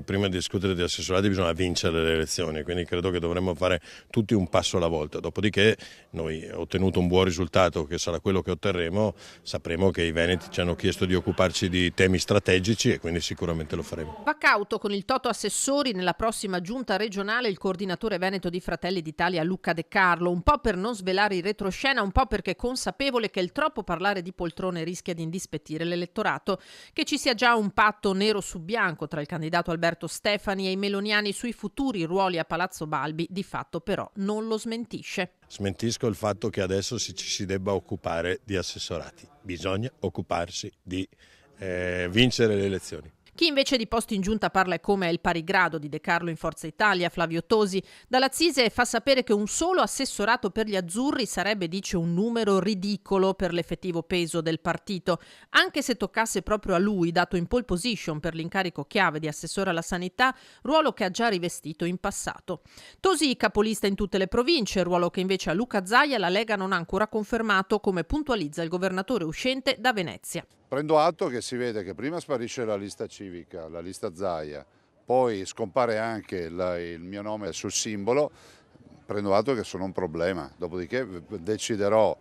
Prima di discutere di assessorati bisogna vincere le elezioni, quindi credo che dovremmo fare tutti un passo alla volta. Dopodiché noi, ottenuto un buon risultato, che sarà quello che otterremo, sapremo che i veneti ci hanno chiesto di occuparci di temi strategici e quindi sicuramente lo faremo. Va cauto con il toto assessori nella prossima giunta regionale il coordinatore veneto di Fratelli d'Italia Luca De Carlo, un po' per non svelare il retroscena, un po' perché consapevole che il troppo parlare di poltrone rischia di indispettire l'elettorato. Che ci sia già un patto nero su bianco tra il candidato Alberto Stefani e i meloniani sui futuri ruoli a Palazzo Balbi, di fatto però non lo smentisce. Smentisco il fatto che adesso ci si debba occupare di assessorati. Bisogna occuparsi di vincere le elezioni. Chi invece di posti in giunta parla e come è il pari grado di De Carlo in Forza Italia, Flavio Tosi, dalla Cise fa sapere che un solo assessorato per gli azzurri sarebbe, dice, un numero ridicolo per l'effettivo peso del partito, anche se toccasse proprio a lui, dato in pole position per l'incarico chiave di assessore alla sanità, ruolo che ha già rivestito in passato. Tosi capolista in tutte le province, ruolo che invece a Luca Zaia la Lega non ha ancora confermato, come puntualizza il governatore uscente da Venezia. Prendo atto che si vede che prima sparisce la lista civica, la lista Zaia, poi scompare anche il mio nome sul simbolo, prendo atto che sono un problema, dopodiché deciderò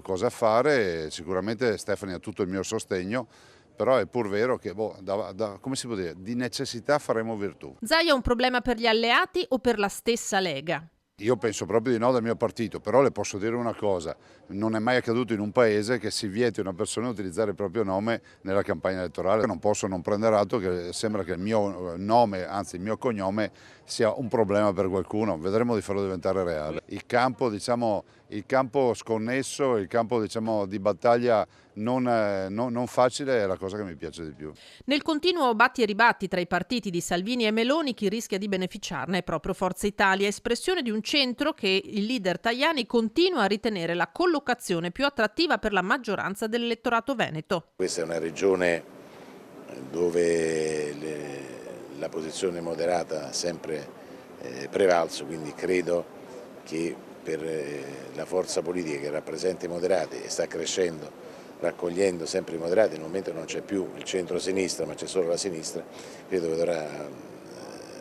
cosa fare, sicuramente Stefani ha tutto il mio sostegno, però è pur vero che come si può dire, di necessità faremo virtù. Zaia è un problema per gli alleati o per la stessa Lega? Io penso proprio di no del mio partito, però le posso dire una cosa, non è mai accaduto in un paese che si vieti a una persona utilizzare il proprio nome nella campagna elettorale. Non posso non prendere atto che sembra che il mio nome, anzi il mio cognome, sia un problema per qualcuno, vedremo di farlo diventare reale. Il campo sconnesso, il campo di battaglia non facile è la cosa che mi piace di più. Nel continuo batti e ribatti tra i partiti di Salvini e Meloni, chi rischia di beneficiarne è proprio Forza Italia, espressione di un centro che il leader Tajani continua a ritenere la collocazione più attrattiva per la maggioranza dell'elettorato veneto. Questa è una regione dove la posizione moderata ha sempre prevalso, quindi credo che per la forza politica che rappresenta i moderati e sta crescendo, raccogliendo sempre i moderati, nel momento non c'è più il centro-sinistra ma c'è solo la sinistra, credo che dovrà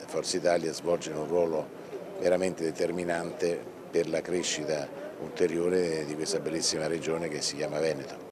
Forza Italia svolgere un ruolo veramente determinante per la crescita ulteriore di questa bellissima regione che si chiama Veneto.